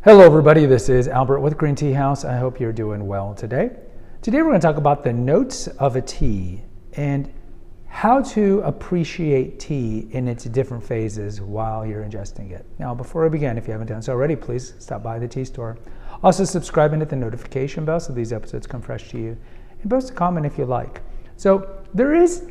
Hello everybody, this is Albert with Green Tea House. I hope you're doing well today. Today we're going to talk about the notes of a tea and how to appreciate tea in its different phases while you're ingesting it. Now before I begin, if you haven't done so already, please stop by the tea store. Also subscribe and hit the notification bell so these episodes come fresh to you. And post a comment if you like. So there is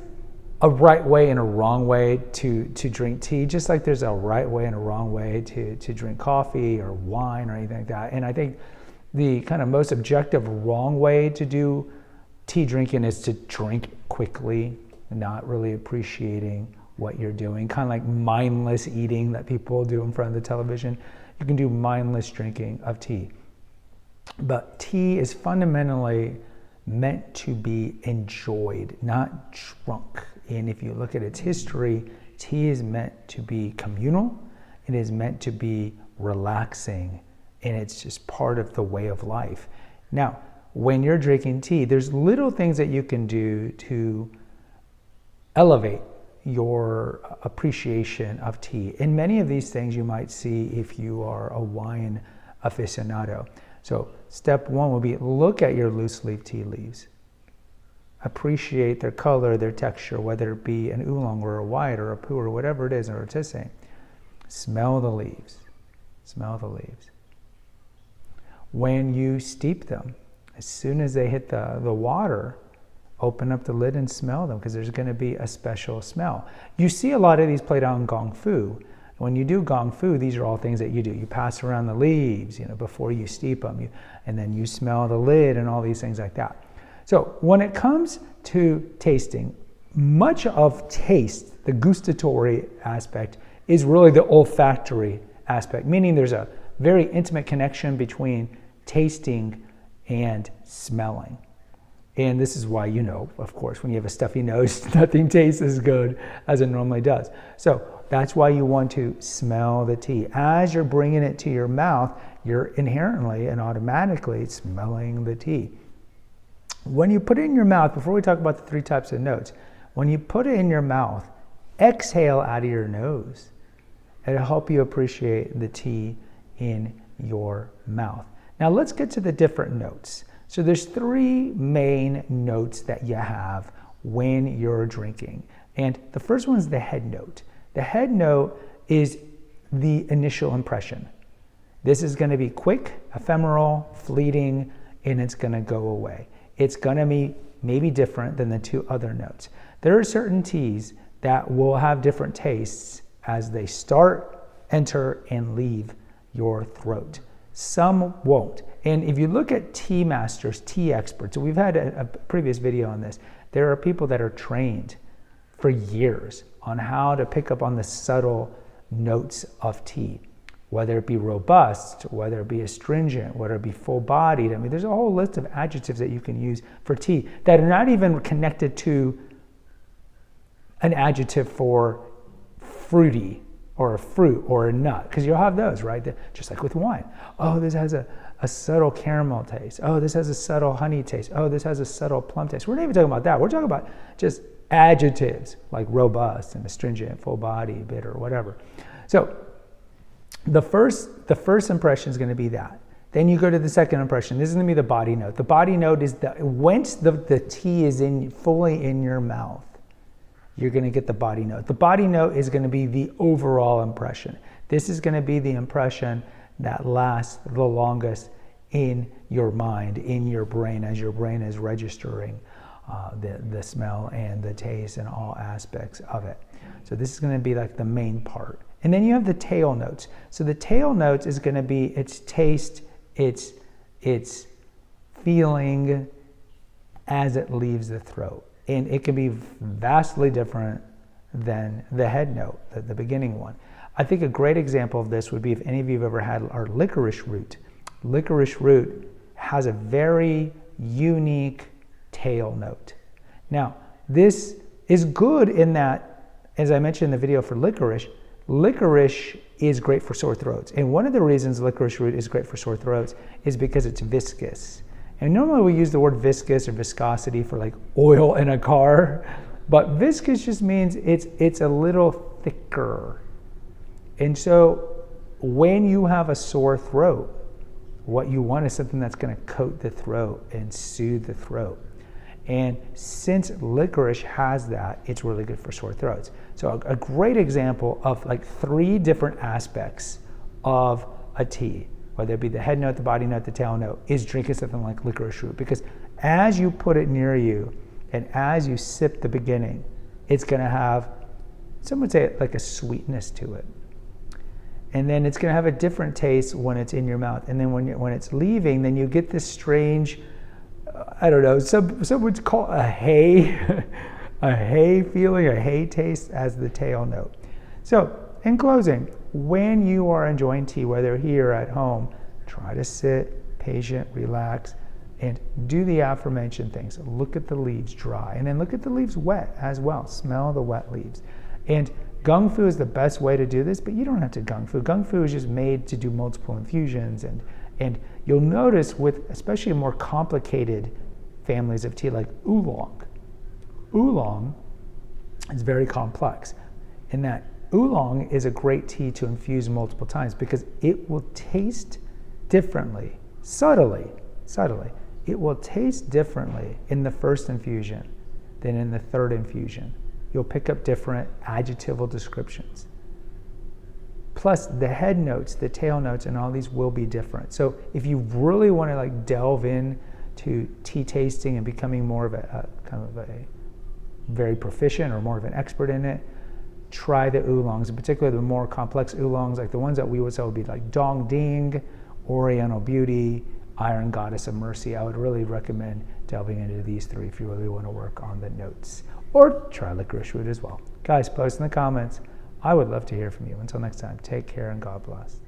a right way and a wrong way to drink tea, just like there's a right way and a wrong way to drink coffee or wine or anything like that. And I think the kind of most objective wrong way to do tea drinking is to drink quickly, not really appreciating what you're doing, kind of like mindless eating that people do in front of the television. You can do mindless drinking of tea. But tea is fundamentally meant to be enjoyed, not drunk. And if you look at its history, tea is meant to be communal. It is meant to be relaxing, and it's just part of the way of life. Now, when you're drinking tea, there's little things that you can do to elevate your appreciation of tea. And many of these things you might see if you are a wine aficionado. So step one would be look at your loose leaf tea leaves. Appreciate their color, their texture, whether it be an oolong or a white or a pu or whatever it is, or a tisane. Smell the leaves. Smell the leaves. When you steep them, as soon as they hit the water, open up the lid and smell them, because there's going to be a special smell. You see a lot of these played out in Gong Fu. When you do Gong Fu, these are all things that you do. You pass around the leaves, before you steep them, and then you smell the lid and all these things like that. So when it comes to tasting, much of taste, the gustatory aspect, is really the olfactory aspect, meaning there's a very intimate connection between tasting and smelling. And this is why, of course, when you have a stuffy nose, nothing tastes as good as it normally does. So that's why you want to smell the tea. As you're bringing it to your mouth, you're inherently and automatically smelling the tea. When you put it in your mouth, before we talk about the three types of notes, when you put it in your mouth, exhale out of your nose. It'll help you appreciate the tea in your mouth. Now let's get to the different notes. So there's three main notes that you have when you're drinking. And the first one is the head note. The head note is the initial impression. This is going to be quick, ephemeral, fleeting, and it's going to go away. It's going to be maybe different than the two other notes. There are certain teas that will have different tastes as they start, enter, and leave your throat. Some won't. And if you look at tea masters, tea experts, we've had a previous video on this, there are people that are trained for years on how to pick up on the subtle notes of tea, whether it be robust, whether it be astringent, whether it be full-bodied. I mean, there's a whole list of adjectives that you can use for tea that are not even connected to an adjective for fruity or a fruit or a nut, because you'll have those, right? Just like with wine. Oh, this has a subtle caramel taste. Oh, this has a subtle honey taste. Oh, this has a subtle plum taste. We're not even talking about that. We're talking about just adjectives like robust and astringent, full-body, bitter, whatever. So the first impression is going to be that. Then you go to the second impression. This is going to be the body note. The body note is once the tea is fully in your mouth, you're going to get the body note. The body note is going to be the overall impression. This is going to be the impression that lasts the longest in your mind, in your brain, as your brain is registering the smell and the taste and all aspects of it. So this is going to be like the main part. And then you have the tail notes. So the tail notes is going to be its taste, its feeling as it leaves the throat. And it can be vastly different than the head note, the beginning one. I think a great example of this would be if any of you have ever had our licorice root. Licorice root has a very unique tail note. Now, this is good in that, as I mentioned in the video for licorice is great for sore throats. And one of the reasons licorice root is great for sore throats is because it's viscous. And normally we use the word viscous or viscosity for like oil in a car, but viscous just means it's a little thicker. And so when you have a sore throat, What you want is something that's going to coat the throat and soothe the throat. And since licorice has that, it's really good for sore throats. So a great example of like 3 different aspects of a tea, whether it be the head note, the body note, the tail note, is drinking something like licorice root. Because as you put it near you and as you sip the beginning, it's going to have, some would say, like a sweetness to it. And then it's going to have a different taste when it's in your mouth. And then when it's leaving, then you get this strange, I don't know, some would call it a hay, a hay feeling, a hay taste as the tail note. So in closing, when you are enjoying tea, whether here or at home, try to sit, patient, relax, and do the aforementioned things. Look at the leaves dry, and then look at the leaves wet as well. Smell the wet leaves. And Gong Fu is the best way to do this, but you don't have to Gong Fu. Gong Fu is just made to do multiple infusions, and you'll notice with especially more complicated families of tea like oolong. Oolong is very complex in that oolong is a great tea to infuse multiple times because it will taste differently, subtly. It will taste differently in the first infusion than in the third infusion. You'll pick up different adjectival descriptions. Plus the head notes, the tail notes, and all these will be different. So if you really want to like delve in to tea tasting and becoming more of a kind of a very proficient or more of an expert in it, try the oolongs, in particular the more complex oolongs, like the ones that we would say would be like Dong Ding, Oriental Beauty, Iron Goddess of Mercy. I would really recommend delving into these 3 if you really want to work on the notes. Or try licorice root as well. Guys, post in the comments. I would love to hear from you. Until next time, take care and God bless.